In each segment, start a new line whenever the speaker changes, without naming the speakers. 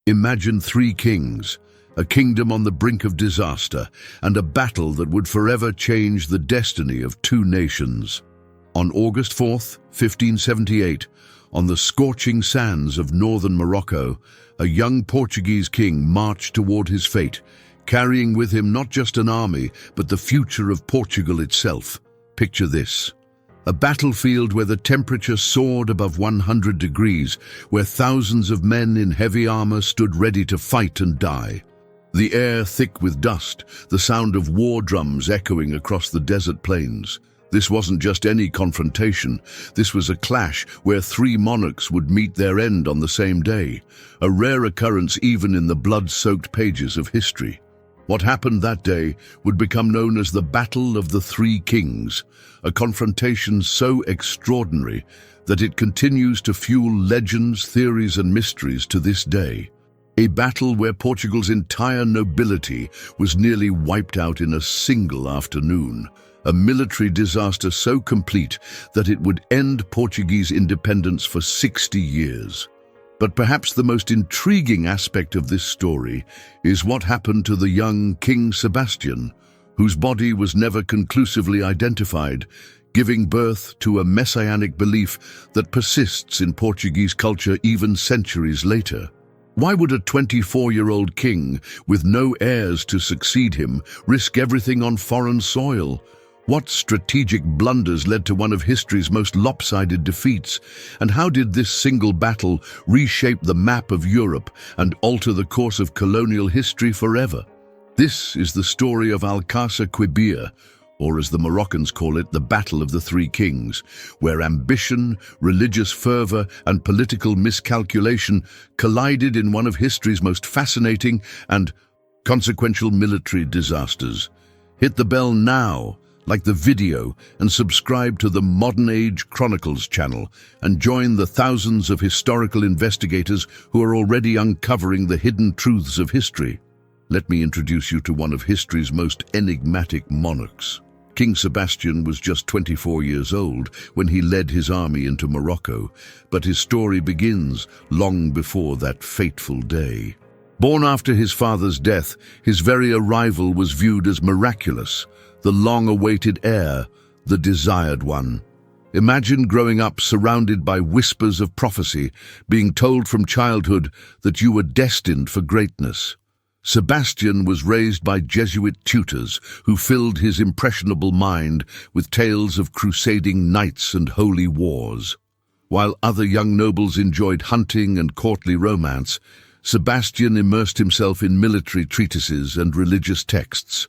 Imagine three kings, a kingdom on the brink of disaster, and a battle that would forever change the destiny of two nations. On August 4th, 1578, on the scorching sands of northern Morocco, a young Portuguese king marched toward his fate, carrying with him not just an army, but the future of Portugal itself. Picture this. A battlefield where the temperature soared above 100 degrees, where thousands of men in heavy armor stood ready to fight and die. The air thick with dust, the sound of war drums echoing across the desert plains. This wasn't just any confrontation. This was a clash where three monarchs would meet their end on the same day, a rare occurrence even in the blood-soaked pages of history. What happened that day would become known as the Battle of the Three Kings, a confrontation so extraordinary that it continues to fuel legends, theories, and mysteries to this day. A battle where Portugal's entire nobility was nearly wiped out in a single afternoon. A military disaster so complete that it would end Portuguese independence for 60 years. But perhaps the most intriguing aspect of this story is what happened to the young King Sebastian, whose body was never conclusively identified, giving birth to a messianic belief that persists in Portuguese culture even centuries later. Why would a 24-year-old king, with no heirs to succeed him, risk everything on foreign soil? What strategic blunders led to one of history's most lopsided defeats? And how did this single battle reshape the map of Europe and alter the course of colonial history forever? This is the story of Alcácer-Quibir, or as the Moroccans call it, the Battle of the Three Kings, where ambition, religious fervor, and political miscalculation collided in one of history's most fascinating and consequential military disasters. Hit the bell now, like the video, and subscribe to the Modern Age Chronicles channel and join the thousands of historical investigators who are already uncovering the hidden truths of history. Let me introduce you to one of history's most enigmatic monarchs. King Sebastian was just 24 years old when he led his army into Morocco, but his story begins long before that fateful day. Born after his father's death, his very arrival was viewed as miraculous, the long-awaited heir, the desired one. Imagine growing up surrounded by whispers of prophecy, being told from childhood that you were destined for greatness. Sebastian was raised by Jesuit tutors who filled his impressionable mind with tales of crusading knights and holy wars. While other young nobles enjoyed hunting and courtly romance, Sebastian immersed himself in military treatises and religious texts.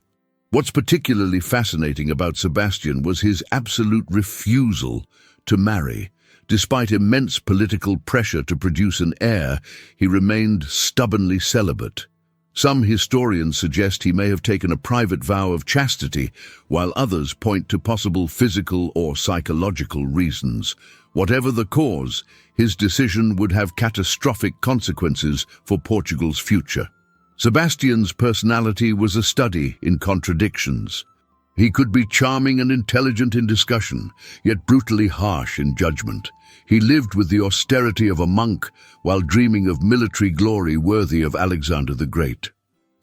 What's particularly fascinating about Sebastian was his absolute refusal to marry. Despite immense political pressure to produce an heir, he remained stubbornly celibate. Some historians suggest he may have taken a private vow of chastity, while others point to possible physical or psychological reasons. Whatever the cause, his decision would have catastrophic consequences for Portugal's future. Sebastian's personality was a study in contradictions. He could be charming and intelligent in discussion, yet brutally harsh in judgment. He lived with the austerity of a monk while dreaming of military glory worthy of Alexander the Great.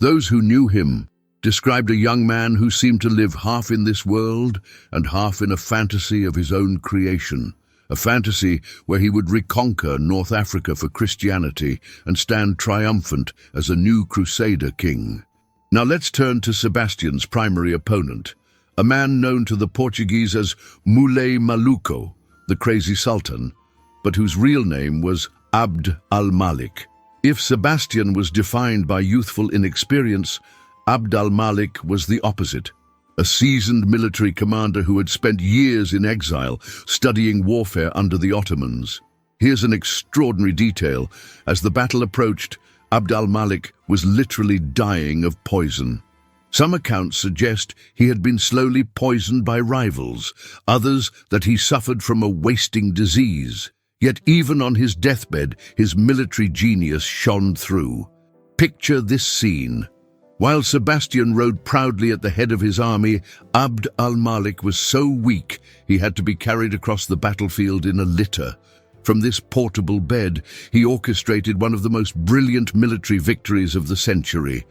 Those who knew him described a young man who seemed to live half in this world and half in a fantasy of his own creation, a fantasy where he would reconquer North Africa for Christianity and stand triumphant as a new crusader king. Now let's turn to Sebastian's primary opponent, a man known to the Portuguese as Muley Maluco, the crazy sultan, but whose real name was Abd al-Malik. If Sebastian was defined by youthful inexperience, Abd al-Malik was the opposite. A seasoned military commander who had spent years in exile studying warfare under the Ottomans. Here's an extraordinary detail. As the battle approached, Abd al-Malik was literally dying of poison. Some accounts suggest he had been slowly poisoned by rivals, others that he suffered from a wasting disease. Yet even on his deathbed, his military genius shone through. Picture this scene. While Sebastian rode proudly at the head of his army, Abd al-Malik was so weak he had to be carried across the battlefield in a litter. From this portable bed, he orchestrated one of the most brilliant military victories of the century.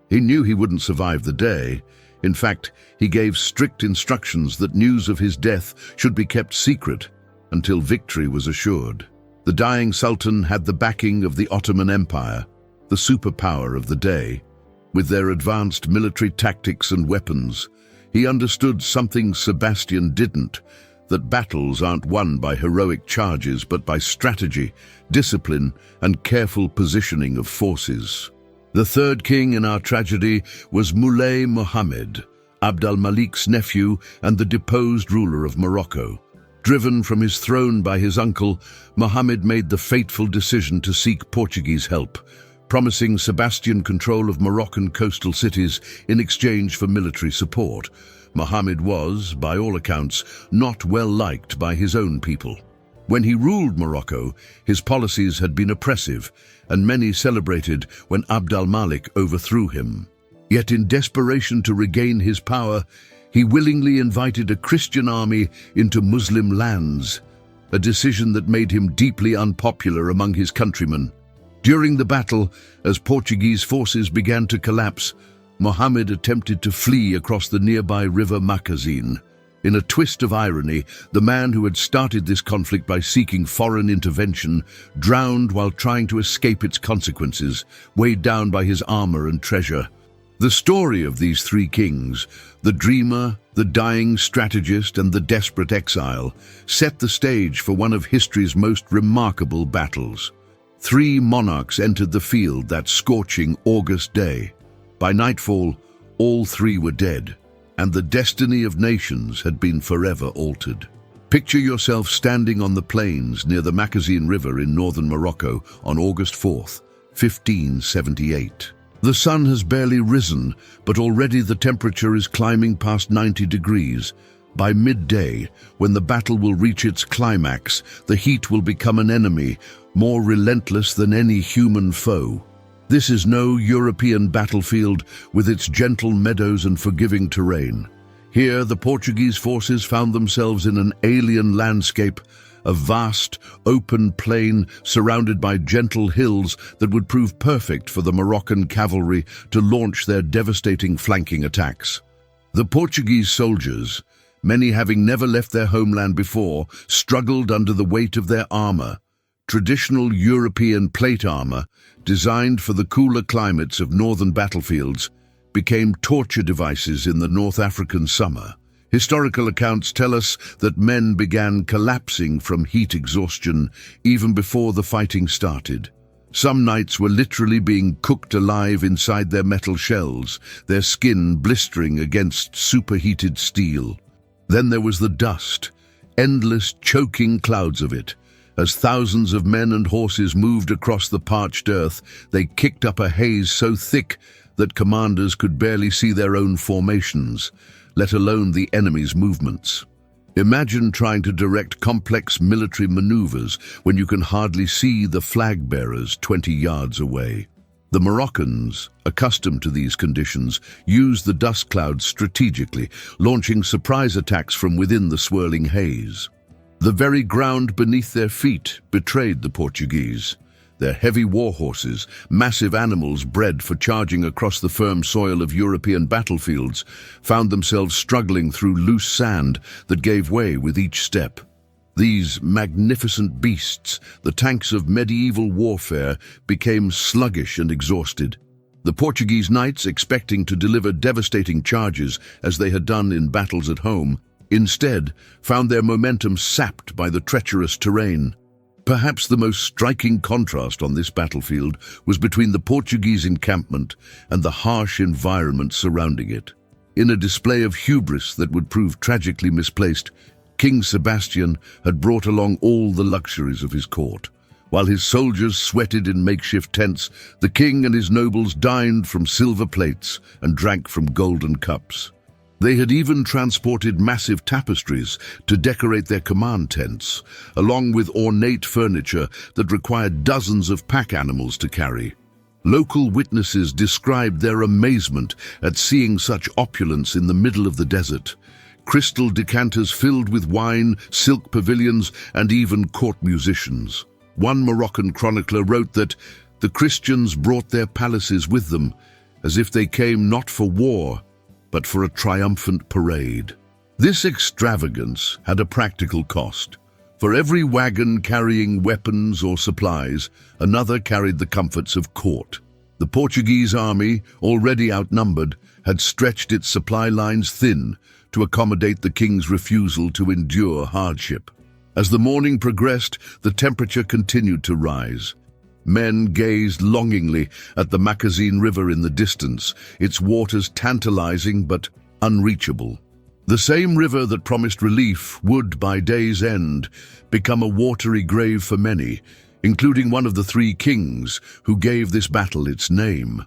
He knew he wouldn't survive the day. In fact, he gave strict instructions that news of his death should be kept secret until victory was assured. The dying sultan had the backing of the Ottoman Empire, the superpower of the day. With their advanced military tactics and weapons, he understood something Sebastian didn't, that battles aren't won by heroic charges but by strategy, discipline, and careful positioning of forces. The third king in our tragedy was Sultan Muhammad, Abd al-Malik's nephew and the deposed ruler of Morocco. Driven from his throne by his uncle, Muhammad made the fateful decision to seek Portuguese help, promising Sebastian control of Moroccan coastal cities in exchange for military support. Muhammad was, by all accounts, not well liked by his own people. When he ruled Morocco, his policies had been oppressive, and many celebrated when Abd al-Malik overthrew him. Yet in desperation to regain his power, he willingly invited a Christian army into Muslim lands, a decision that made him deeply unpopular among his countrymen. During the battle, as Portuguese forces began to collapse, Muhammad attempted to flee across the nearby river Macazine. In a twist of irony, the man who had started this conflict by seeking foreign intervention drowned while trying to escape its consequences, weighed down by his armor and treasure. The story of these three kings, the dreamer, the dying strategist, and the desperate exile, set the stage for one of history's most remarkable battles. Three monarchs entered the field that scorching August day. By nightfall, all three were dead, and the destiny of nations had been forever altered. Picture yourself standing on the plains near the Macazine River in northern Morocco on August 4th, 1578. The sun has barely risen, but already the temperature is climbing past 90 degrees. By midday, when the battle will reach its climax, the heat will become an enemy, more relentless than any human foe. This is no European battlefield with its gentle meadows and forgiving terrain. Here, the Portuguese forces found themselves in an alien landscape, a vast, open plain surrounded by gentle hills that would prove perfect for the Moroccan cavalry to launch their devastating flanking attacks. The Portuguese soldiers, many having never left their homeland before, struggled under the weight of their armor. Traditional European plate armor, designed for the cooler climates of northern battlefields, became torture devices in the North African summer. Historical accounts tell us that men began collapsing from heat exhaustion even before the fighting started. Some nights were literally being cooked alive inside their metal shells, their skin blistering against superheated steel. Then there was the dust, endless choking clouds of it. As thousands of men and horses moved across the parched earth, they kicked up a haze so thick that commanders could barely see their own formations, let alone the enemy's movements. Imagine trying to direct complex military maneuvers when you can hardly see the flag bearers 20 yards away. The Moroccans, accustomed to these conditions, used the dust clouds strategically, launching surprise attacks from within the swirling haze. The very ground beneath their feet betrayed the Portuguese. Their heavy war horses, massive animals bred for charging across the firm soil of European battlefields, found themselves struggling through loose sand that gave way with each step. These magnificent beasts, the tanks of medieval warfare, became sluggish and exhausted. The Portuguese knights, expecting to deliver devastating charges as they had done in battles at home, instead found their momentum sapped by the treacherous terrain. Perhaps the most striking contrast on this battlefield was between the Portuguese encampment and the harsh environment surrounding it. In a display of hubris that would prove tragically misplaced, King Sebastian had brought along all the luxuries of his court. While his soldiers sweated in makeshift tents, the king and his nobles dined from silver plates and drank from golden cups. They had even transported massive tapestries to decorate their command tents, along with ornate furniture that required dozens of pack animals to carry. Local witnesses described their amazement at seeing such opulence in the middle of the desert. crystal decanters filled with wine, silk pavilions, and even court musicians. One Moroccan chronicler wrote that the Christians brought their palaces with them, as if they came not for war, but for a triumphant parade. This extravagance had a practical cost. For every wagon carrying weapons or supplies, another carried the comforts of court. The Portuguese army, already outnumbered, had stretched its supply lines thin to accommodate the king's refusal to endure hardship. As the morning progressed, the temperature continued to rise. Men gazed longingly at the Macazine River in the distance, its waters tantalizing but unreachable. The same river that promised relief would, by day's end, become a watery grave for many, including one of the three kings who gave this battle its name.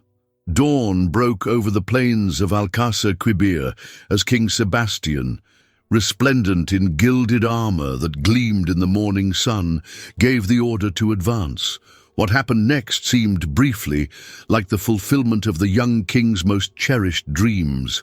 Dawn broke over the plains of Alcácer-Quibir as King Sebastian, resplendent in gilded armor that gleamed in the morning sun, gave the order to advance. What happened next seemed briefly like the fulfillment of the young king's most cherished dreams.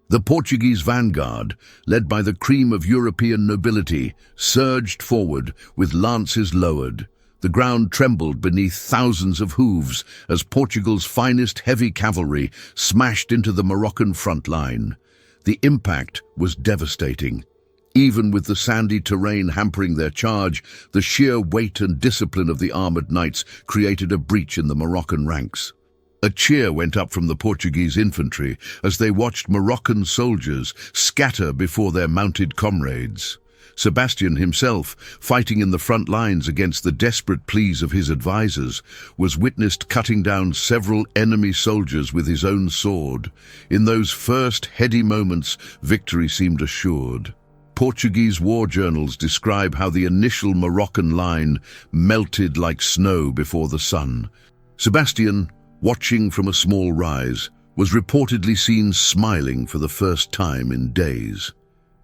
The Portuguese vanguard, led by the cream of European nobility, surged forward with lances lowered. The ground trembled beneath thousands of hooves as Portugal's finest heavy cavalry smashed into the Moroccan front line. The impact was devastating. Even with the sandy terrain hampering their charge, the sheer weight and discipline of the armored knights created a breach in the Moroccan ranks. A cheer went up from the Portuguese infantry as they watched Moroccan soldiers scatter before their mounted comrades. Sebastian himself, fighting in the front lines against the desperate pleas of his advisors, was witnessed cutting down several enemy soldiers with his own sword. In those first heady moments, victory seemed assured. Portuguese war journals describe how the initial Moroccan line melted like snow before the sun. Sebastian, watching from a small rise, was reportedly seen smiling for the first time in days.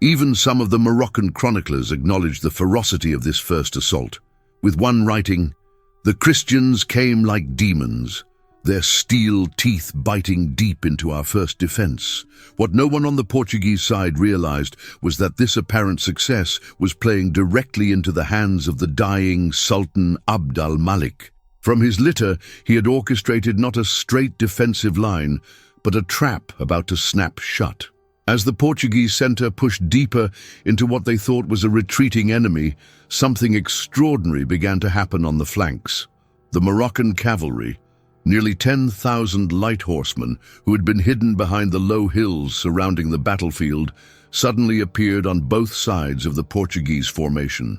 Even some of the Moroccan chroniclers acknowledged the ferocity of this first assault, with one writing, "The Christians came like demons, their steel teeth biting deep into our first defense." What no one on the Portuguese side realized was that this apparent success was playing directly into the hands of the dying Sultan Abd al-Malik. From his litter, he had orchestrated not a straight defensive line, but a trap about to snap shut. As the Portuguese center pushed deeper into what they thought was a retreating enemy, something extraordinary began to happen on the flanks. The Moroccan cavalry, nearly 10,000 light horsemen who had been hidden behind the low hills surrounding the battlefield, suddenly appeared on both sides of the Portuguese formation.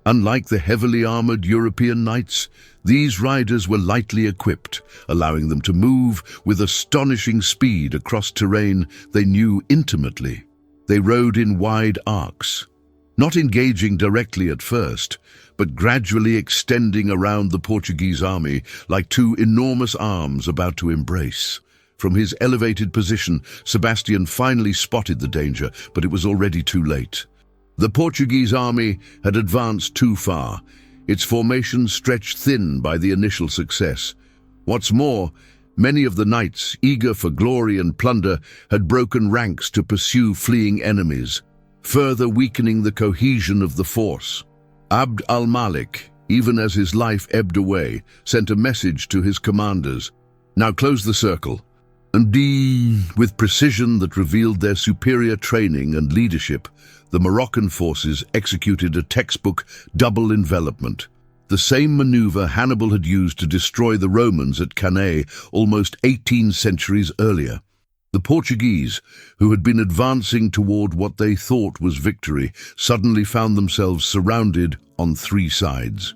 Unlike the heavily armored European knights, these riders were lightly equipped, allowing them to move with astonishing speed across terrain they knew intimately. They rode in wide arcs, not engaging directly at first, but gradually extending around the Portuguese army like two enormous arms about to embrace. From his elevated position, Sebastian finally spotted the danger, but it was already too late. The Portuguese army had advanced too far, its formation stretched thin by the initial success. What's more, many of the knights, eager for glory and plunder, had broken ranks to pursue fleeing enemies, further weakening the cohesion of the force. Abd al-Malik, even as his life ebbed away, sent a message to his commanders. "Now close the circle." And with precision that revealed their superior training and leadership, the Moroccan forces executed a textbook double envelopment. The same maneuver Hannibal had used to destroy the Romans at Cannae almost 18 centuries earlier. The Portuguese, who had been advancing toward what they thought was victory, suddenly found themselves surrounded on three sides.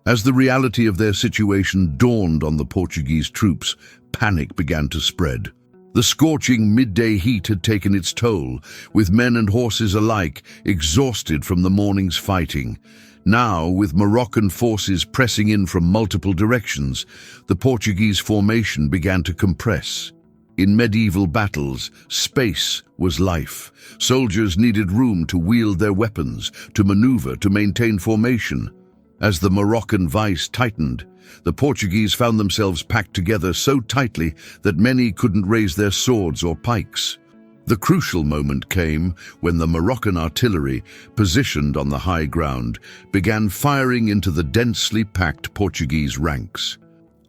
As the reality of their situation dawned on the Portuguese troops, panic began to spread. The scorching midday heat had taken its toll, with men and horses alike exhausted from the morning's fighting. Now, with Moroccan forces pressing in from multiple directions, the Portuguese formation began to compress. In medieval battles, space was life. Soldiers needed room to wield their weapons, to maneuver, to maintain formation. As the Moroccan vice tightened, the Portuguese found themselves packed together so tightly that many couldn't raise their swords or pikes. The crucial moment came when the Moroccan artillery, positioned on the high ground, began firing into the densely packed Portuguese ranks.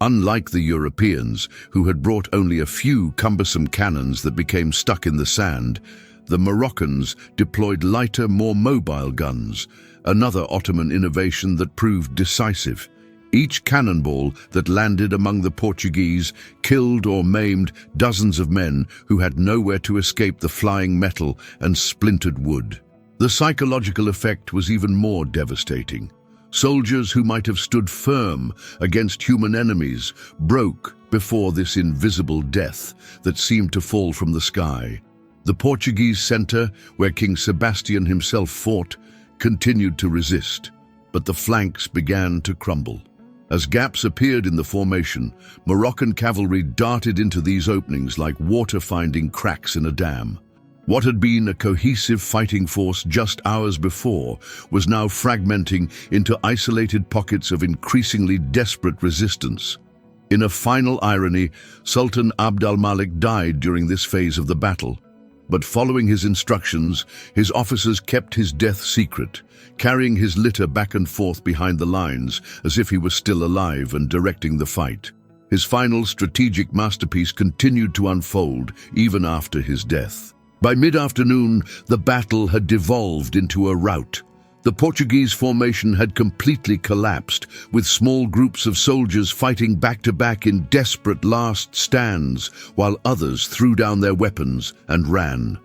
Unlike the Europeans, who had brought only a few cumbersome cannons that became stuck in the sand, the Moroccans deployed lighter, more mobile guns, another Ottoman innovation that proved decisive. Each cannonball that landed among the Portuguese killed or maimed dozens of men who had nowhere to escape the flying metal and splintered wood. The psychological effect was even more devastating. Soldiers who might have stood firm against human enemies broke before this invisible death that seemed to fall from the sky. The Portuguese center, where King Sebastian himself fought, continued to resist, but the flanks began to crumble. As gaps appeared in the formation, Moroccan cavalry darted into these openings like water finding cracks in a dam. What had been a cohesive fighting force just hours before was now fragmenting into isolated pockets of increasingly desperate resistance. In a final irony, Sultan Abd al-Malik died during this phase of the battle. But following his instructions, his officers kept his death secret, carrying his litter back and forth behind the lines as if he was still alive and directing the fight. His final strategic masterpiece continued to unfold even after his death. By mid-afternoon, the battle had devolved into a rout. The Portuguese formation had completely collapsed, with small groups of soldiers fighting back-to-back in desperate last stands, while others threw down their weapons and ran.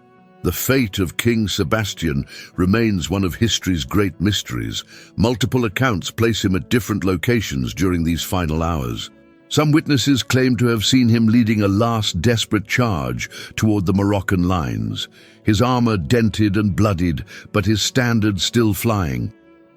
The fate of King Sebastian remains one of history's great mysteries. Multiple accounts place him at different locations during these final hours. Some witnesses claim to have seen him leading a last desperate charge toward the Moroccan lines, his armor dented and bloodied, but his standard still flying.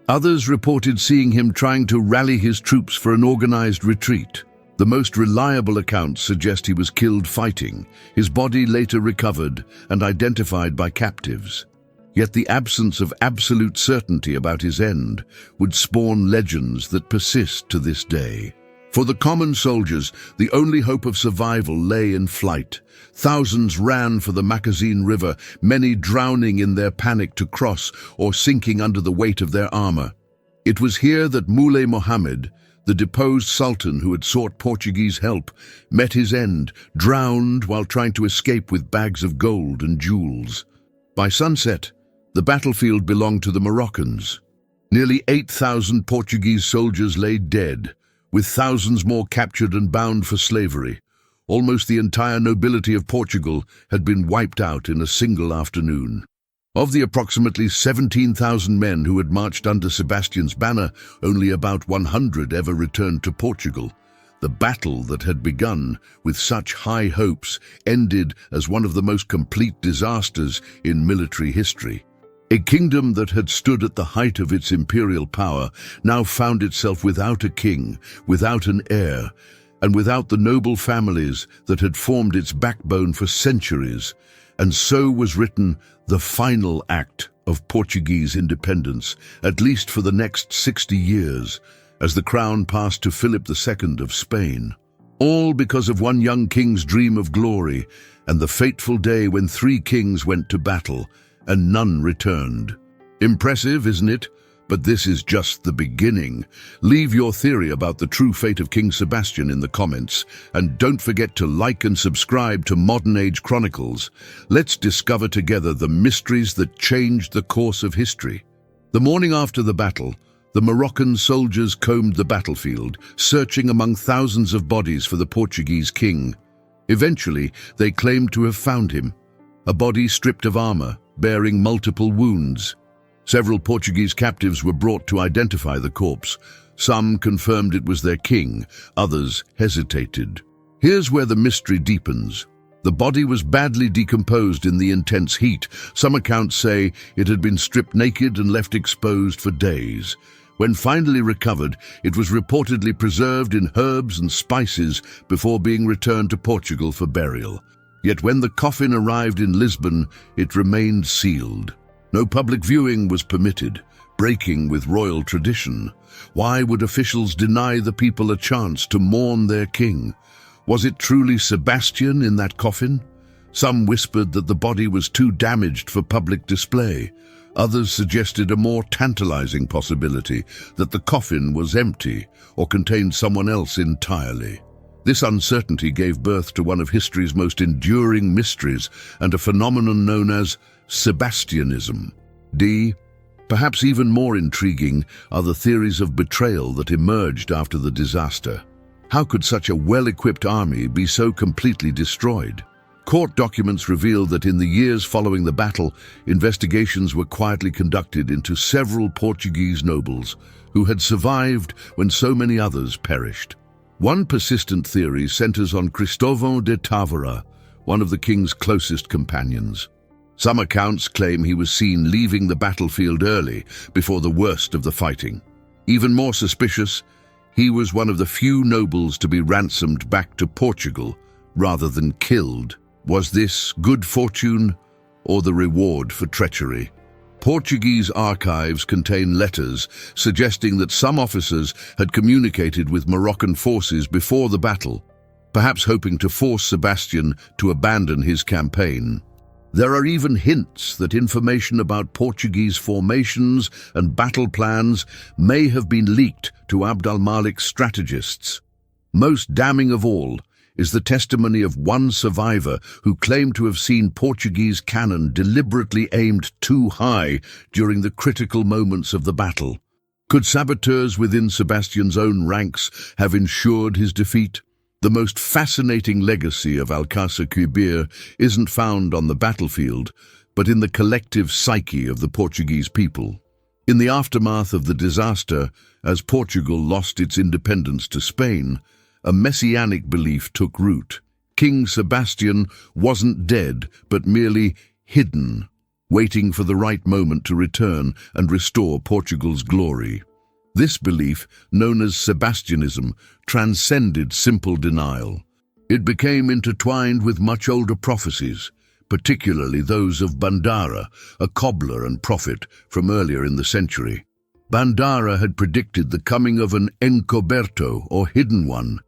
Others reported seeing him trying to rally his troops for an organized retreat. The most reliable accounts suggest he was killed fighting, his body later recovered and identified by captives. Yet the absence of absolute certainty about his end would spawn legends that persist to this day. For the common soldiers, the only hope of survival lay in flight. Thousands ran for the Macazine River, many drowning in their panic to cross or sinking under the weight of their armor. It was here that Muley Muhammad, the deposed sultan who had sought Portuguese help, met his end, drowned while trying to escape with bags of gold and jewels. By sunset, the battlefield belonged to the Moroccans. Nearly 8,000 Portuguese soldiers lay dead, with thousands more captured and bound for slavery. Almost the entire nobility of Portugal had been wiped out in a single afternoon. Of the approximately 17,000 men who had marched under Sebastian's banner, only about 100 ever returned to Portugal. The battle that had begun with such high hopes ended as one of the most complete disasters in military history. A kingdom that had stood at the height of its imperial power now found itself without a king, without an heir, and without the noble families that had formed its backbone for centuries. And so was written the final act of Portuguese independence, at least for the next 60 years, as the crown passed to Philip II of Spain. All because of one young king's dream of glory and the fateful day when 3 kings went to battle and none returned. Impressive, isn't it? But this is just the beginning. Leave your theory about the true fate of King Sebastian in the comments, and don't forget to like and subscribe to Modern Age Chronicles. Let's discover together the mysteries that changed the course of history. The morning after the battle, the Moroccan soldiers combed the battlefield, searching among thousands of bodies for the Portuguese king. Eventually, they claimed to have found him, a body stripped of armor, bearing multiple wounds. Several Portuguese captives were brought to identify the corpse. Some confirmed it was their king, others hesitated. Here's where the mystery deepens. The body was badly decomposed in the intense heat. Some accounts say it had been stripped naked and left exposed for days. When finally recovered, it was reportedly preserved in herbs and spices before being returned to Portugal for burial. Yet when the coffin arrived in Lisbon, it remained sealed. No public viewing was permitted, breaking with royal tradition. Why would officials deny the people a chance to mourn their king? Was it truly Sebastian in that coffin? Some whispered that the body was too damaged for public display. Others suggested a more tantalizing possibility, that the coffin was empty or contained someone else entirely. This uncertainty gave birth to one of history's most enduring mysteries and a phenomenon known as Sebastianism. Perhaps even more intriguing are the theories of betrayal that emerged after the disaster. How could such a well-equipped army be so completely destroyed? Court documents reveal that in the years following the battle, investigations were quietly conducted into several Portuguese nobles who had survived when so many others perished. One persistent theory centers on Cristóvão de Távora, one of the king's closest companions. Some accounts claim he was seen leaving the battlefield early, before the worst of the fighting. Even more suspicious, he was one of the few nobles to be ransomed back to Portugal rather than killed. Was this good fortune or the reward for treachery? Portuguese archives contain letters suggesting that some officers had communicated with Moroccan forces before the battle, perhaps hoping to force Sebastian to abandon his campaign. There are even hints that information about Portuguese formations and battle plans may have been leaked to Abd al-Malik's strategists. Most damning of all is the testimony of one survivor who claimed to have seen Portuguese cannon deliberately aimed too high during the critical moments of the battle. Could saboteurs within Sebastian's own ranks have ensured his defeat? The most fascinating legacy of Alcácer-Quibir isn't found on the battlefield, but in the collective psyche of the Portuguese people. In the aftermath of the disaster, as Portugal lost its independence to Spain, a messianic belief took root. King Sebastian wasn't dead, but merely hidden, waiting for the right moment to return and restore Portugal's glory. This belief, known as Sebastianism, transcended simple denial. It became intertwined with much older prophecies, particularly those of Bandara, a cobbler and prophet from earlier in the century. Bandara had predicted the coming of an encoberto, or hidden one,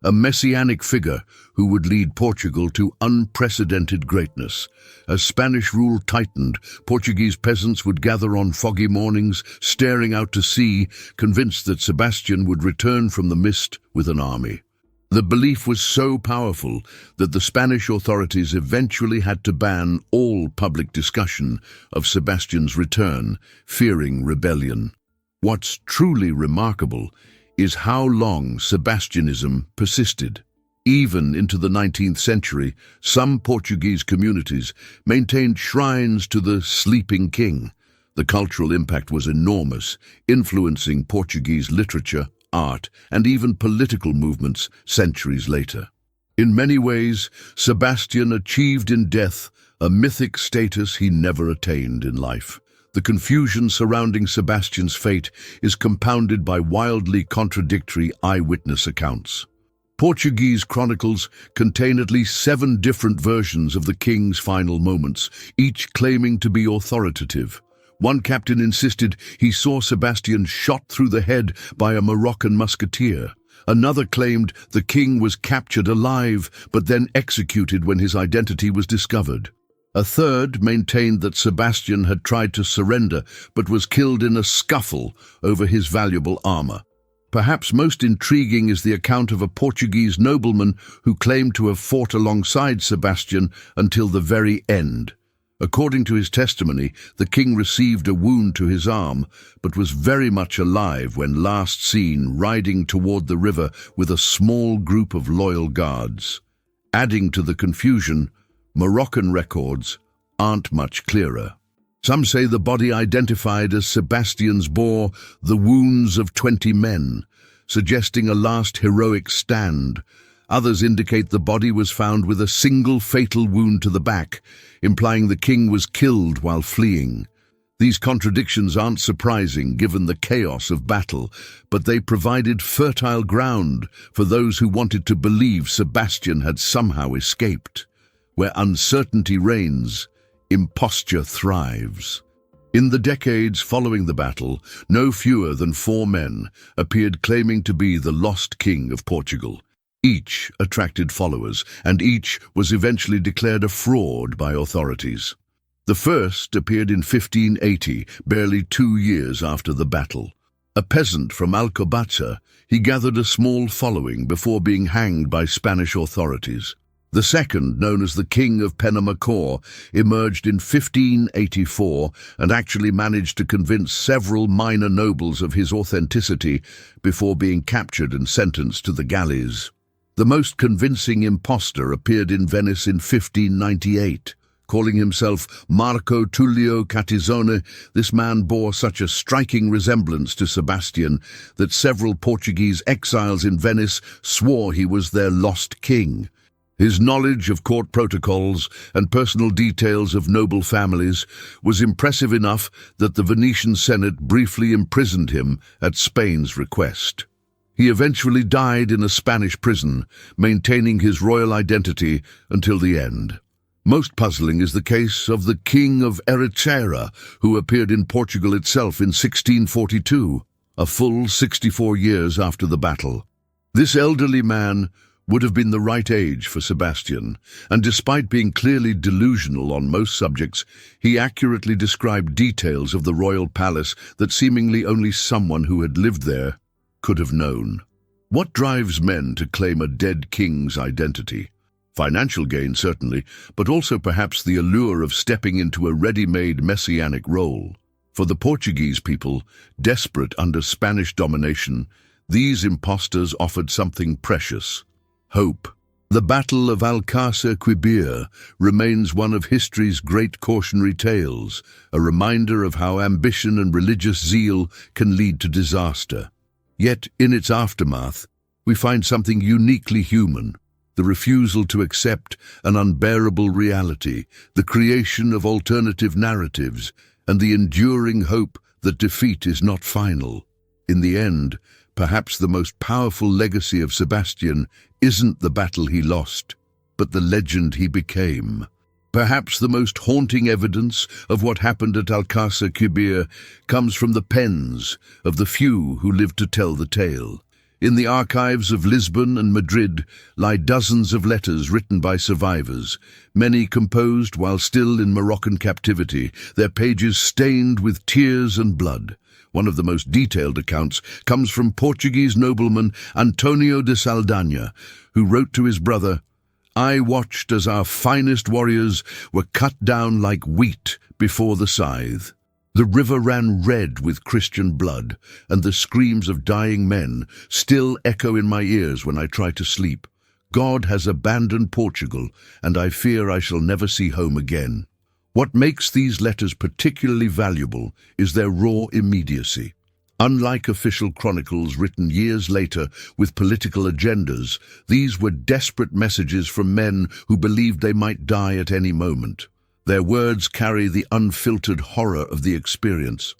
a messianic figure who would lead Portugal to unprecedented greatness. As Spanish rule tightened, Portuguese peasants would gather on foggy mornings, staring out to sea, convinced that Sebastian would return from the mist with an army. The belief was so powerful that the Spanish authorities eventually had to ban all public discussion of Sebastian's return, fearing rebellion. What's truly remarkable is how long Sebastianism persisted. Even into the 19th century, some Portuguese communities maintained shrines to the sleeping king. The cultural impact was enormous, influencing Portuguese literature, art, and even political movements centuries later. In many ways, Sebastian achieved in death a mythic status he never attained in life. The confusion surrounding Sebastian's fate is compounded by wildly contradictory eyewitness accounts. Portuguese chronicles contain at least 7 different versions of the king's final moments, each claiming to be authoritative. One captain insisted he saw Sebastian shot through the head by a Moroccan musketeer. Another claimed the king was captured alive, but then executed when his identity was discovered. A third maintained that Sebastian had tried to surrender, but was killed in a scuffle over his valuable armor. Perhaps most intriguing is the account of a Portuguese nobleman who claimed to have fought alongside Sebastian until the very end. According to his testimony, the king received a wound to his arm, but was very much alive when last seen riding toward the river with a small group of loyal guards. Adding to the confusion, Moroccan records aren't much clearer. Some say the body identified as Sebastian's bore the wounds of 20 men, suggesting a last heroic stand. Others indicate the body was found with a single fatal wound to the back, implying the king was killed while fleeing. These contradictions aren't surprising given the chaos of battle, but they provided fertile ground for those who wanted to believe Sebastian had somehow escaped. Where uncertainty reigns, imposture thrives. In the decades following the battle, no fewer than 4 men appeared claiming to be the lost king of Portugal. Each attracted followers, and each was eventually declared a fraud by authorities. The first appeared in 1580, barely 2 years after the battle. A peasant from Alcobaça, he gathered a small following before being hanged by Spanish authorities. The second, known as the King of Penamacor, emerged in 1584 and actually managed to convince several minor nobles of his authenticity before being captured and sentenced to the galleys. The most convincing impostor appeared in Venice in 1598. Calling himself Marco Tullio Catizone, this man bore such a striking resemblance to Sebastian that several Portuguese exiles in Venice swore he was their lost king. His knowledge of court protocols and personal details of noble families was impressive enough that the Venetian Senate briefly imprisoned him at Spain's request. He eventually died in a Spanish prison, maintaining his royal identity until the end. Most puzzling is the case of the King of Ericeira, who appeared in Portugal itself in 1642, a full 64 years after the battle. This elderly man would have been the right age for Sebastian, and despite being clearly delusional on most subjects, he accurately described details of the royal palace that seemingly only someone who had lived there could have known. What drives men to claim a dead king's identity? Financial gain, certainly, but also perhaps the allure of stepping into a ready-made messianic role. For the Portuguese people, desperate under Spanish domination, these impostors offered something precious: hope. The Battle of Alcácer-Quibir remains one of history's great cautionary tales, a reminder of how ambition and religious zeal can lead to disaster. Yet, in its aftermath, we find something uniquely human: the refusal to accept an unbearable reality, the creation of alternative narratives, and the enduring hope that defeat is not final. In the end, perhaps the most powerful legacy of Sebastian isn't the battle he lost, but the legend he became. Perhaps the most haunting evidence of what happened at Alcácer-Quibir comes from the pens of the few who lived to tell the tale. In the archives of Lisbon and Madrid lie dozens of letters written by survivors, many composed while still in Moroccan captivity, their pages stained with tears and blood. One of the most detailed accounts comes from Portuguese nobleman Antonio de Saldanha, who wrote to his brother, "I watched as our finest warriors were cut down like wheat before the scythe. The river ran red with Christian blood, and the screams of dying men still echo in my ears when I try to sleep. God has abandoned Portugal, and I fear I shall never see home again." What makes these letters particularly valuable is their raw immediacy. Unlike official chronicles written years later with political agendas, these were desperate messages from men who believed they might die at any moment. Their words carry the unfiltered horror of the experience.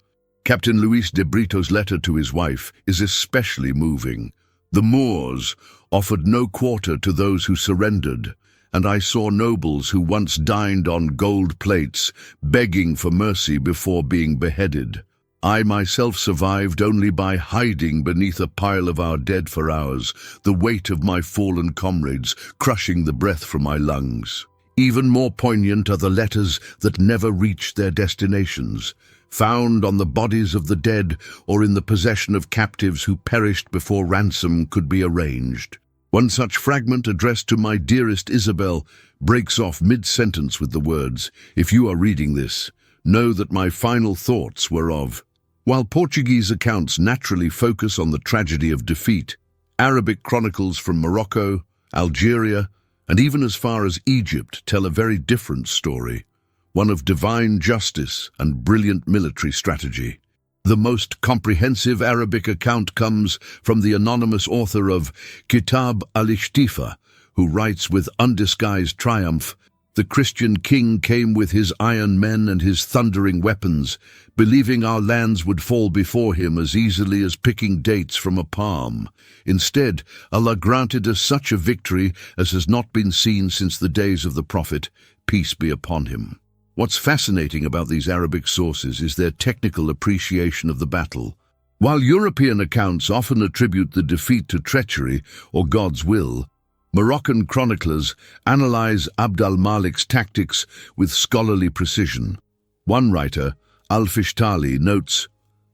Captain Luis de Brito's letter to his wife is especially moving. "The Moors offered no quarter to those who surrendered, and I saw nobles who once dined on gold plates begging for mercy before being beheaded. I myself survived only by hiding beneath a pile of our dead for hours, the weight of my fallen comrades crushing the breath from my lungs." Even more poignant are the letters that never reached their destinations, found on the bodies of the dead or in the possession of captives who perished before ransom could be arranged. One such fragment, addressed to my dearest Isabel, breaks off mid-sentence with the words, "If you are reading this, know that my final thoughts were of..." While Portuguese accounts naturally focus on the tragedy of defeat, Arabic chronicles from Morocco, Algeria, and even as far as Egypt tell a very different story, one of divine justice and brilliant military strategy. The most comprehensive Arabic account comes from the anonymous author of Kitab al-Ishtifa, who writes with undisguised triumph, "The Christian king came with his iron men and his thundering weapons, believing our lands would fall before him as easily as picking dates from a palm. Instead, Allah granted us such a victory as has not been seen since the days of the Prophet, peace be upon him." What's fascinating about these Arabic sources is their technical appreciation of the battle. While European accounts often attribute the defeat to treachery or God's will, Moroccan chroniclers analyze Abd al-Malik's tactics with scholarly precision. One writer, al-Fishtali, notes,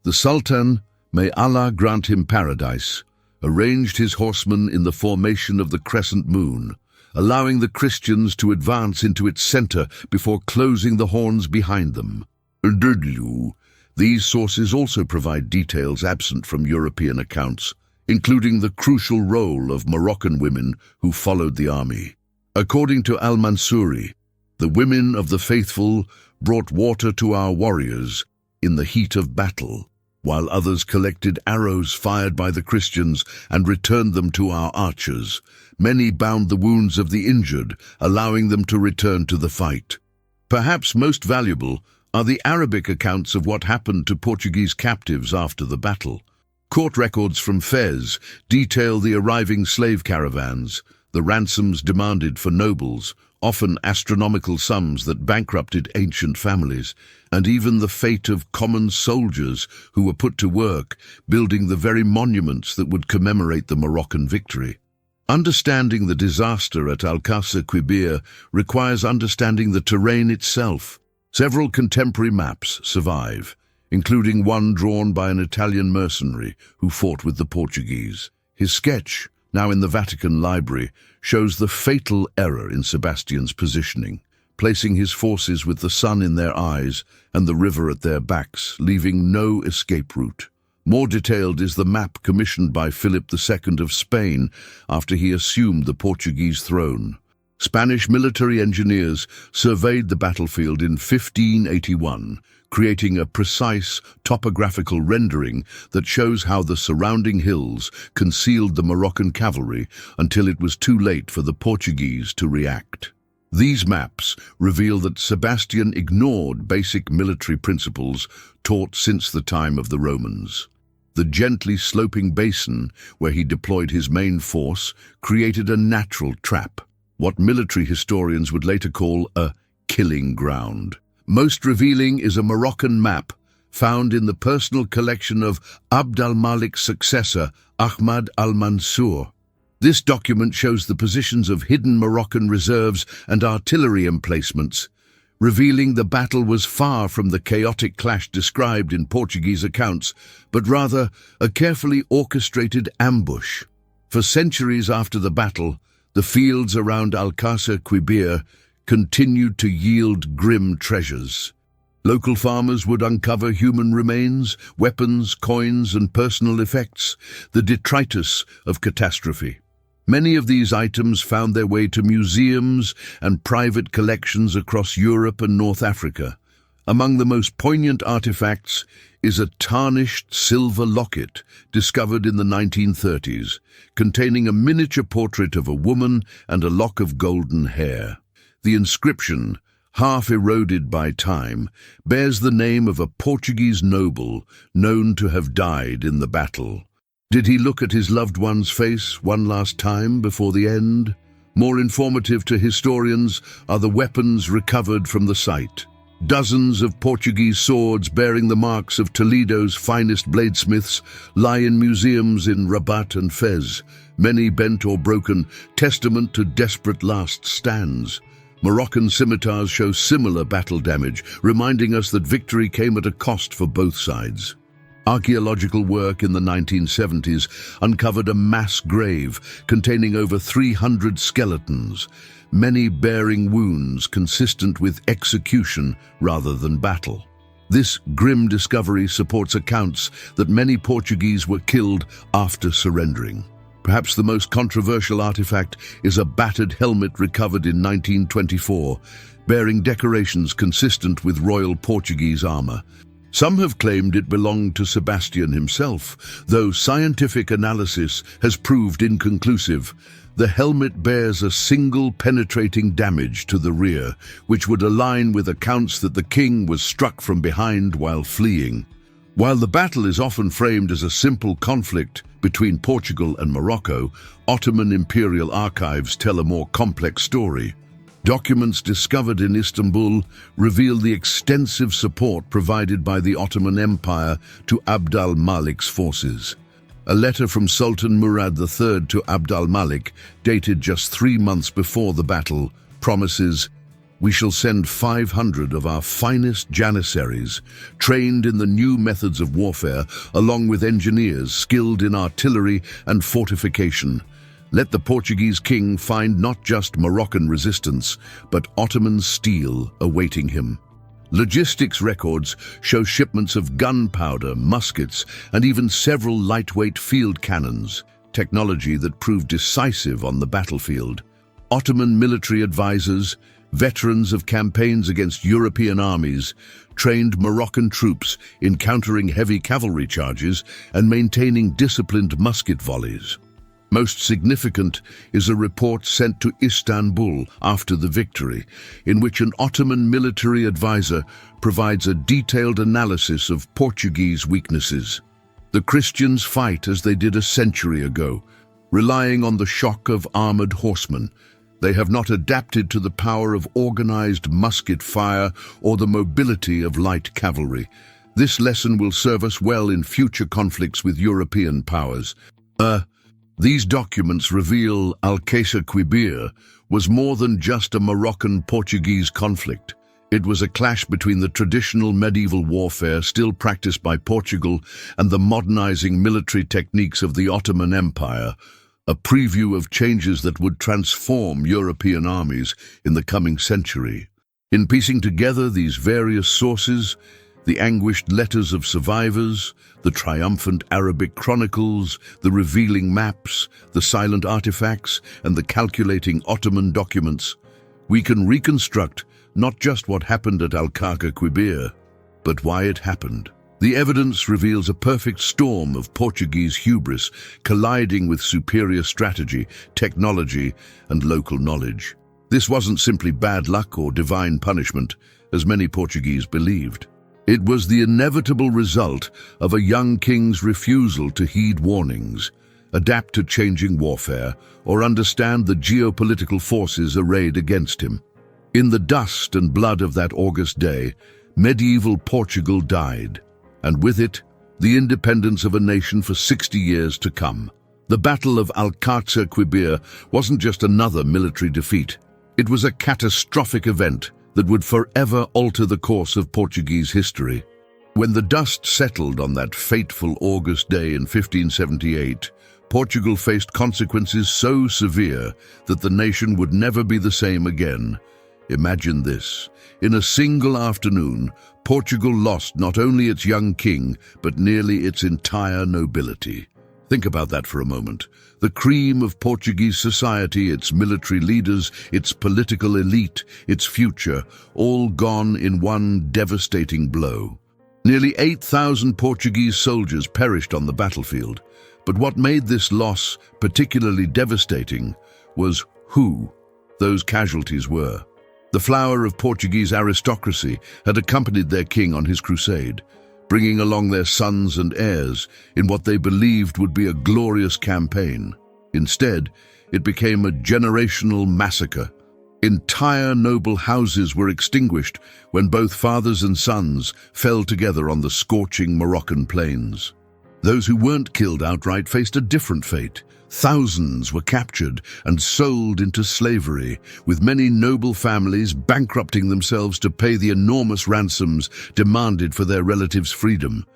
"The Sultan, may Allah grant him paradise, arranged his horsemen in the formation of the crescent moon, allowing the Christians to advance into its center before closing the horns behind them." These sources also provide details absent from European accounts, including the crucial role of Moroccan women who followed the army. According to al-Mansuri, the women of the faithful brought water to our warriors in the heat of battle, while others collected arrows fired by the Christians and returned them to our archers. Many bound the wounds of the injured, allowing them to return to the fight. Perhaps most valuable are the Arabic accounts of what happened to Portuguese captives after the battle. Court records from Fez detail the arriving slave caravans, the ransoms demanded for nobles, often astronomical sums that bankrupted ancient families, and even the fate of common soldiers who were put to work building the very monuments that would commemorate the Moroccan victory. Understanding the disaster at Alcácer-Quibir requires understanding the terrain itself. Several contemporary maps survive, including one drawn by an Italian mercenary who fought with the Portuguese. His sketch, now in the Vatican Library, shows the fatal error in Sebastian's positioning, placing his forces with the sun in their eyes and the river at their backs, leaving no escape route. More detailed is the map commissioned by Philip II of Spain after he assumed the Portuguese throne. Spanish military engineers surveyed the battlefield in 1581, creating a precise topographical rendering that shows how the surrounding hills concealed the Moroccan cavalry until it was too late for the Portuguese to react. These maps reveal that Sebastian ignored basic military principles taught since the time of the Romans. The gently sloping basin where he deployed his main force created a natural trap, what military historians would later call a killing ground. Most revealing is a Moroccan map found in the personal collection of Abd al-Malik's successor, Ahmad al-Mansur. This document shows the positions of hidden Moroccan reserves and artillery emplacements, revealing the battle was far from the chaotic clash described in Portuguese accounts, but rather a carefully orchestrated ambush. For centuries after the battle, the fields around Alcácer-Quibir continued to yield grim treasures. Local farmers would uncover human remains, weapons, coins, and personal effects, the detritus of catastrophe. Many of these items found their way to museums and private collections across Europe and North Africa. Among the most poignant artifacts is a tarnished silver locket discovered in the 1930s, containing a miniature portrait of a woman and a lock of golden hair. The inscription, half eroded by time, bears the name of a Portuguese noble known to have died in the battle. Did he look at his loved one's face one last time before the end? More informative to historians are the weapons recovered from the site. Dozens of Portuguese swords bearing the marks of Toledo's finest bladesmiths lie in museums in Rabat and Fez, many bent or broken, testament to desperate last stands. Moroccan scimitars show similar battle damage, reminding us that victory came at a cost for both sides. Archaeological work in the 1970s uncovered a mass grave containing over 300 skeletons, many bearing wounds consistent with execution rather than battle. This grim discovery supports accounts that many Portuguese were killed after surrendering. Perhaps the most controversial artifact is a battered helmet recovered in 1924, bearing decorations consistent with royal Portuguese armor. Some have claimed it belonged to Sebastian himself, though scientific analysis has proved inconclusive. The helmet bears a single penetrating damage to the rear, which would align with accounts that the king was struck from behind while fleeing. While the battle is often framed as a simple conflict between Portugal and Morocco, Ottoman imperial archives tell a more complex story. Documents discovered in Istanbul reveal the extensive support provided by the Ottoman Empire to Abd al-Malik's forces. A letter from Sultan Murad III to Abd al-Malik, dated just 3 months before the battle, promises, "We shall send 500 of our finest janissaries, trained in the new methods of warfare, along with engineers skilled in artillery and fortification. Let the Portuguese king find not just Moroccan resistance, but Ottoman steel awaiting him." Logistics records show shipments of gunpowder, muskets, and even several lightweight field cannons, technology that proved decisive on the battlefield. Ottoman military advisors, veterans of campaigns against European armies, trained Moroccan troops in countering heavy cavalry charges and maintaining disciplined musket volleys. Most significant is a report sent to Istanbul after the victory, in which an Ottoman military advisor provides a detailed analysis of Portuguese weaknesses. The Christians fight as they did a century ago, relying on the shock of armored horsemen. They have not adapted to the power of organized musket fire or the mobility of light cavalry. This lesson will serve us well in future conflicts with European powers. These documents reveal Alcácer-Quibir was more than just a Moroccan-Portuguese conflict. It was a clash between the traditional medieval warfare still practiced by Portugal and the modernizing military techniques of the Ottoman Empire, a preview of changes that would transform European armies in the coming century. In piecing together these various sources, the anguished letters of survivors, the triumphant Arabic chronicles, the revealing maps, the silent artifacts, and the calculating Ottoman documents, we can reconstruct not just what happened at Alcácer-Quibir, but why it happened. The evidence reveals a perfect storm of Portuguese hubris colliding with superior strategy, technology, and local knowledge. This wasn't simply bad luck or divine punishment, as many Portuguese believed. It was the inevitable result of a young king's refusal to heed warnings, adapt to changing warfare, or understand the geopolitical forces arrayed against him. In the dust and blood of that August day, medieval Portugal died, and with it, the independence of a nation for 60 years to come. The Battle of Alcácer-Quibir wasn't just another military defeat. It was a catastrophic event that would forever alter the course of Portuguese history. When the dust settled on that fateful August day in 1578, Portugal faced consequences so severe that the nation would never be the same again. Imagine this. In a single afternoon, Portugal lost not only its young king, but nearly its entire nobility. Think about that for a moment. The cream of Portuguese society, its military leaders, its political elite, its future, all gone in one devastating blow. Nearly 8,000 Portuguese soldiers perished on the battlefield. But what made this loss particularly devastating was who those casualties were. The flower of Portuguese aristocracy had accompanied their king on his crusade, bringing along their sons and heirs in what they believed would be a glorious campaign. Instead, it became a generational massacre. Entire noble houses were extinguished when both fathers and sons fell together on the scorching Moroccan plains. Those who weren't killed outright faced a different fate. Thousands were captured and sold into slavery, with many noble families bankrupting themselves to pay the enormous ransoms demanded for their relatives' freedom.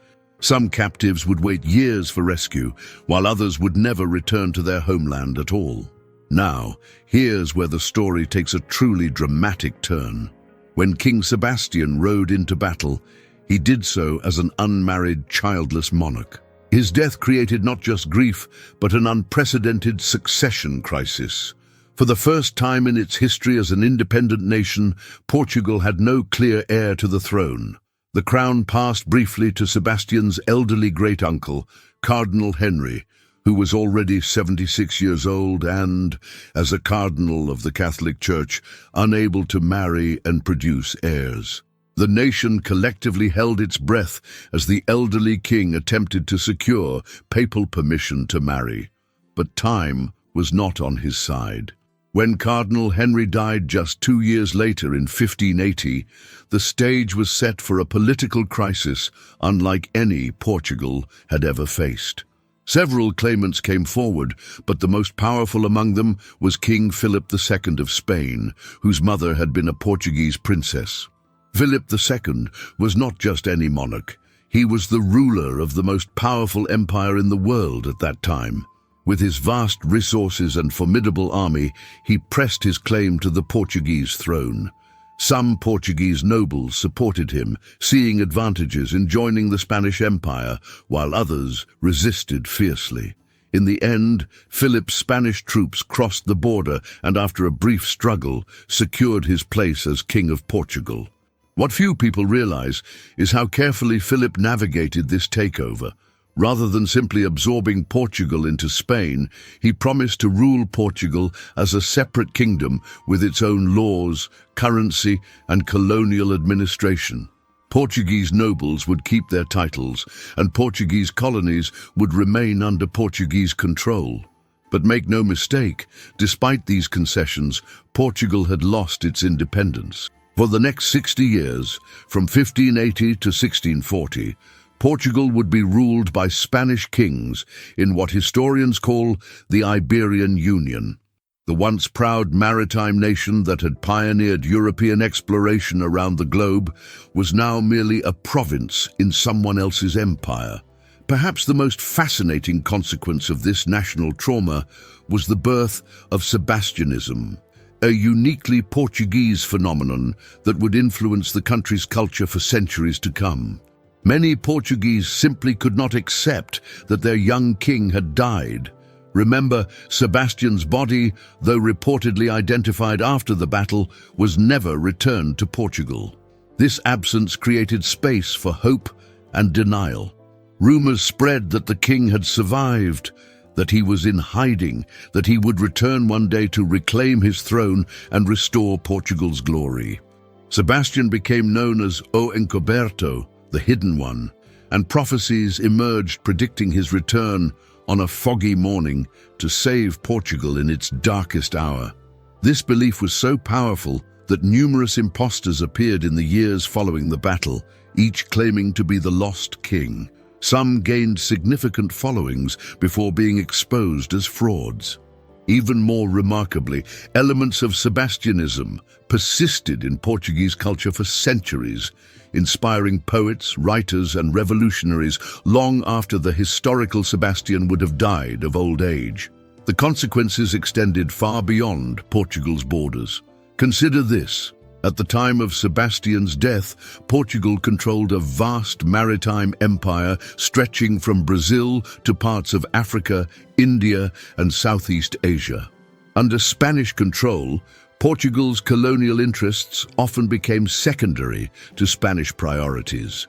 Some captives would wait years for rescue, while others would never return to their homeland at all. Now, here's where the story takes a truly dramatic turn. When King Sebastian rode into battle, he did so as an unmarried, childless monarch. His death created not just grief, but an unprecedented succession crisis. For the first time in its history as an independent nation, Portugal had no clear heir to the throne. The crown passed briefly to Sebastian's elderly great-uncle, Cardinal Henry, who was already 76 years old and, as a cardinal of the Catholic Church, unable to marry and produce heirs. The nation collectively held its breath as the elderly king attempted to secure papal permission to marry. But time was not on his side. When Cardinal Henry died just 2 years later in 1580, the stage was set for a political crisis unlike any Portugal had ever faced. Several claimants came forward, but the most powerful among them was King Philip II of Spain, whose mother had been a Portuguese princess. Philip II was not just any monarch. He was the ruler of the most powerful empire in the world at that time. With his vast resources and formidable army, he pressed his claim to the Portuguese throne. Some Portuguese nobles supported him, seeing advantages in joining the Spanish Empire, while others resisted fiercely. In the end, Philip's Spanish troops crossed the border and, after a brief struggle, secured his place as King of Portugal. What few people realize is how carefully Philip navigated this takeover. Rather than simply absorbing Portugal into Spain, he promised to rule Portugal as a separate kingdom with its own laws, currency, and colonial administration. Portuguese nobles would keep their titles, and Portuguese colonies would remain under Portuguese control. But make no mistake, despite these concessions, Portugal had lost its independence. For the next 60 years, from 1580 to 1640, Portugal would be ruled by Spanish kings in what historians call the Iberian Union. The once proud maritime nation that had pioneered European exploration around the globe was now merely a province in someone else's empire. Perhaps the most fascinating consequence of this national trauma was the birth of Sebastianism, a uniquely Portuguese phenomenon that would influence the country's culture for centuries to come. Many Portuguese simply could not accept that their young king had died. Remember, Sebastian's body, though reportedly identified after the battle, was never returned to Portugal. This absence created space for hope and denial. Rumors spread that the king had survived, that he was in hiding, that he would return one day to reclaim his throne and restore Portugal's glory. Sebastian became known as O Encoberto, the Hidden One, and prophecies emerged predicting his return on a foggy morning to save Portugal in its darkest hour. This belief was so powerful that numerous impostors appeared in the years following the battle, each claiming to be the lost king. Some gained significant followings before being exposed as frauds. Even more remarkably, elements of Sebastianism persisted in Portuguese culture for centuries, inspiring poets, writers, and revolutionaries long after the historical Sebastian would have died of old age. The consequences extended far beyond Portugal's borders. Consider this. At the time of Sebastian's death, Portugal controlled a vast maritime empire stretching from Brazil to parts of Africa, India, and Southeast Asia. Under Spanish control, Portugal's colonial interests often became secondary to Spanish priorities.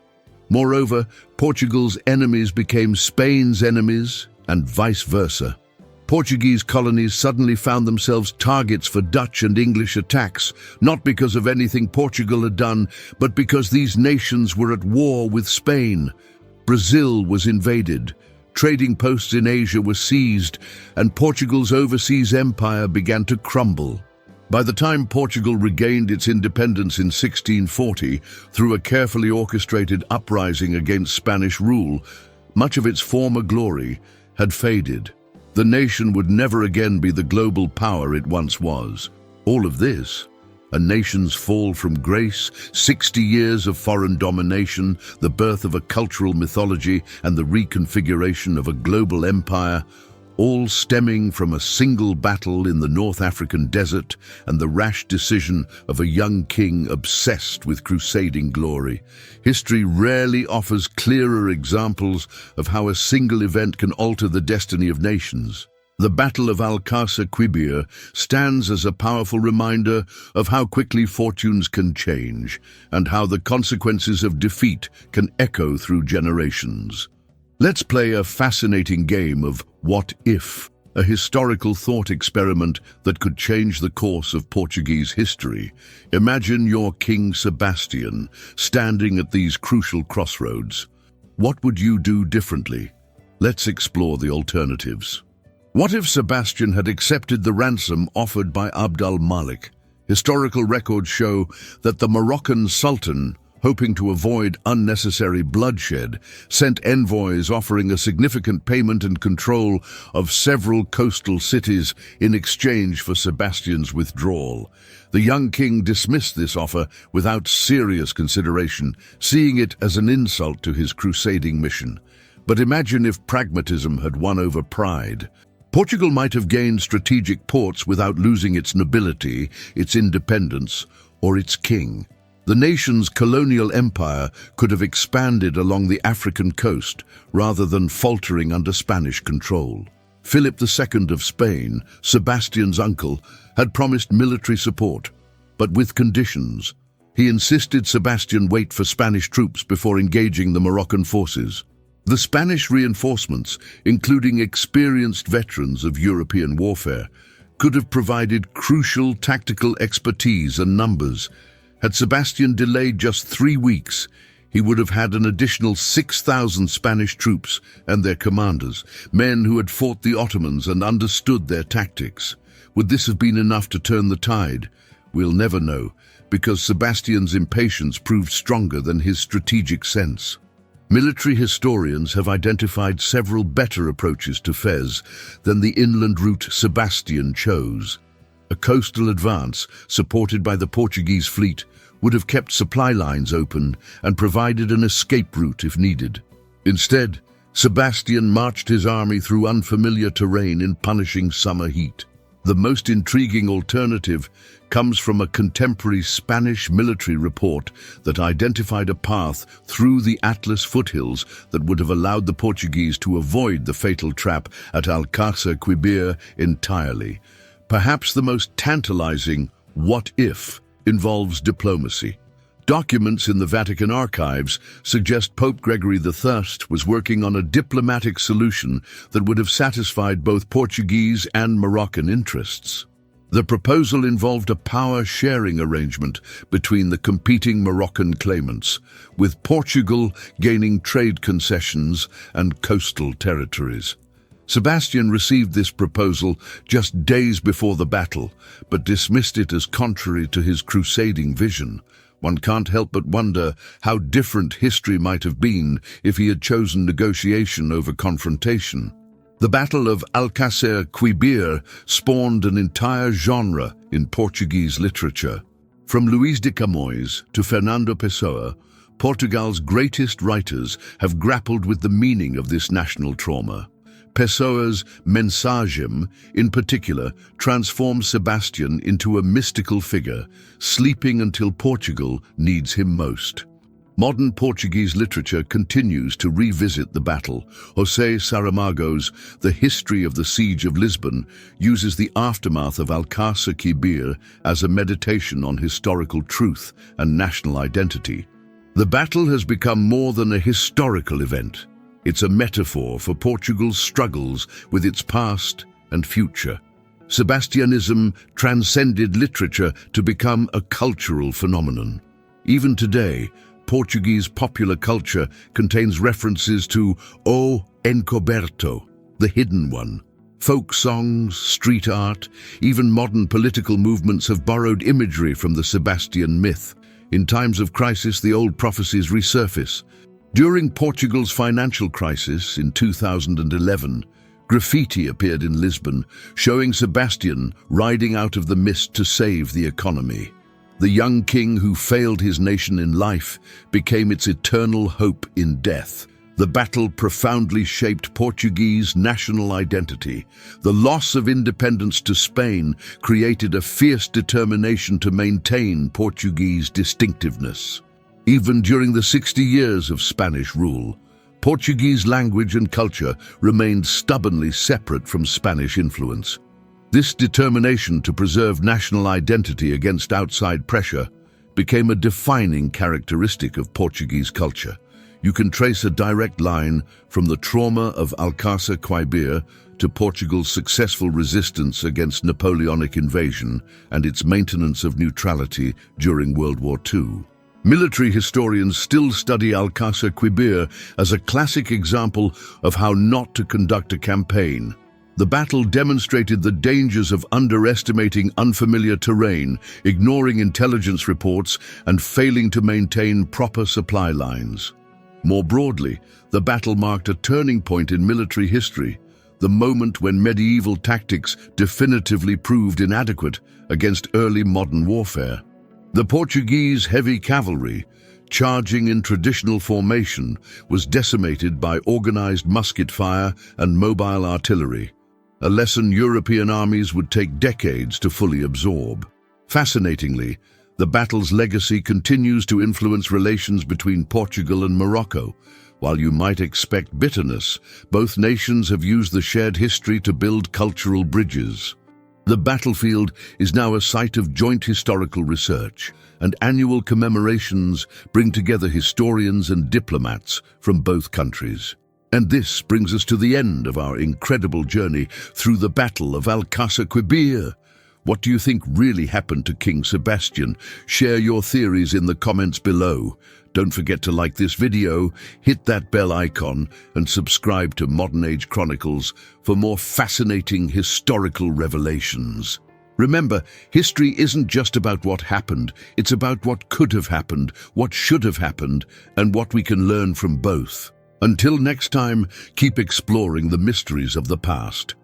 Moreover, Portugal's enemies became Spain's enemies, and vice versa. Portuguese colonies suddenly found themselves targets for Dutch and English attacks, not because of anything Portugal had done, but because these nations were at war with Spain. Brazil was invaded, trading posts in Asia were seized, and Portugal's overseas empire began to crumble. By the time Portugal regained its independence in 1640 through a carefully orchestrated uprising against Spanish rule, much of its former glory had faded. The nation would never again be the global power it once was. All of this, a nation's fall from grace, 60 years of foreign domination, the birth of a cultural mythology, and the reconfiguration of a global empire, all stemming from a single battle in the North African desert and the rash decision of a young king obsessed with crusading glory. History rarely offers clearer examples of how a single event can alter the destiny of nations. The Battle of Alcácer-Quibir stands as a powerful reminder of how quickly fortunes can change and how the consequences of defeat can echo through generations. Let's play a fascinating game of What If, a historical thought experiment that could change the course of Portuguese history. Imagine you're King Sebastian, standing at these crucial crossroads. What would you do differently? Let's explore the alternatives. What if Sebastian had accepted the ransom offered by Abd al-Malik? Historical records show that the Moroccan Sultan, hoping to avoid unnecessary bloodshed, sent envoys offering a significant payment and control of several coastal cities in exchange for Sebastian's withdrawal. The young king dismissed this offer without serious consideration, seeing it as an insult to his crusading mission. But imagine if pragmatism had won over pride. Portugal might have gained strategic ports without losing its nobility, its independence, or its king. The nation's colonial empire could have expanded along the African coast rather than faltering under Spanish control. Philip II of Spain, Sebastian's uncle, had promised military support, but with conditions. He insisted Sebastian wait for Spanish troops before engaging the Moroccan forces. The Spanish reinforcements, including experienced veterans of European warfare, could have provided crucial tactical expertise and numbers. Had Sebastian delayed just 3 weeks, he would have had an additional 6,000 Spanish troops and their commanders, men who had fought the Ottomans and understood their tactics. Would this have been enough to turn the tide? We'll never know, because Sebastian's impatience proved stronger than his strategic sense. Military historians have identified several better approaches to Fez than the inland route Sebastian chose. A coastal advance, supported by the Portuguese fleet, would have kept supply lines open and provided an escape route if needed. Instead, Sebastian marched his army through unfamiliar terrain in punishing summer heat. The most intriguing alternative comes from a contemporary Spanish military report that identified a path through the Atlas foothills that would have allowed the Portuguese to avoid the fatal trap at Alcácer-Quibir entirely. Perhaps the most tantalizing "what if" involves diplomacy. Documents in the Vatican archives suggest Pope Gregory I was working on a diplomatic solution that would have satisfied both Portuguese and Moroccan interests. The proposal involved a power-sharing arrangement between the competing Moroccan claimants, with Portugal gaining trade concessions and coastal territories. Sebastian received this proposal just days before the battle, but dismissed it as contrary to his crusading vision. One can't help but wonder how different history might have been if he had chosen negotiation over confrontation. The Battle of Alcácer-Quibir spawned an entire genre in Portuguese literature. From Luís de Camões to Fernando Pessoa, Portugal's greatest writers have grappled with the meaning of this national trauma. Pessoa's Mensagem, in particular, transforms Sebastian into a mystical figure, sleeping until Portugal needs him most. Modern Portuguese literature continues to revisit the battle. José Saramago's The History of the Siege of Lisbon uses the aftermath of Alcácer-Quibir as a meditation on historical truth and national identity. The battle has become more than a historical event. It's a metaphor for Portugal's struggles with its past and future. Sebastianism transcended literature to become a cultural phenomenon. Even today, Portuguese popular culture contains references to o encoberto, the hidden one. Folk songs, street art, even modern political movements have borrowed imagery from the Sebastian myth. In times of crisis, the old prophecies resurface. During Portugal's financial crisis in 2011, graffiti appeared in Lisbon, showing Sebastian riding out of the mist to save the economy. The young king who failed his nation in life became its eternal hope in death. The battle profoundly shaped Portuguese national identity. The loss of independence to Spain created a fierce determination to maintain Portuguese distinctiveness. Even during the 60 years of Spanish rule, Portuguese language and culture remained stubbornly separate from Spanish influence. This determination to preserve national identity against outside pressure became a defining characteristic of Portuguese culture. You can trace a direct line from the trauma of Alcácer-Quibir to Portugal's successful resistance against Napoleonic invasion and its maintenance of neutrality during World War II. Military historians still study Alcácer-Quibir as a classic example of how not to conduct a campaign. The battle demonstrated the dangers of underestimating unfamiliar terrain, ignoring intelligence reports, and failing to maintain proper supply lines. More broadly, the battle marked a turning point in military history, the moment when medieval tactics definitively proved inadequate against early modern warfare. The Portuguese heavy cavalry, charging in traditional formation, was decimated by organized musket fire and mobile artillery, a lesson European armies would take decades to fully absorb. Fascinatingly, the battle's legacy continues to influence relations between Portugal and Morocco. While you might expect bitterness, both nations have used the shared history to build cultural bridges. The battlefield is now a site of joint historical research, and annual commemorations bring together historians and diplomats from both countries. And this brings us to the end of our incredible journey through the Battle of Alcácer-Quibir. What do you think really happened to King Sebastian? Share your theories in the comments below. Don't forget to like this video, hit that bell icon, and subscribe to Modern Age Chronicles for more fascinating historical revelations. Remember, history isn't just about what happened, it's about what could have happened, what should have happened, and what we can learn from both. Until next time, keep exploring the mysteries of the past.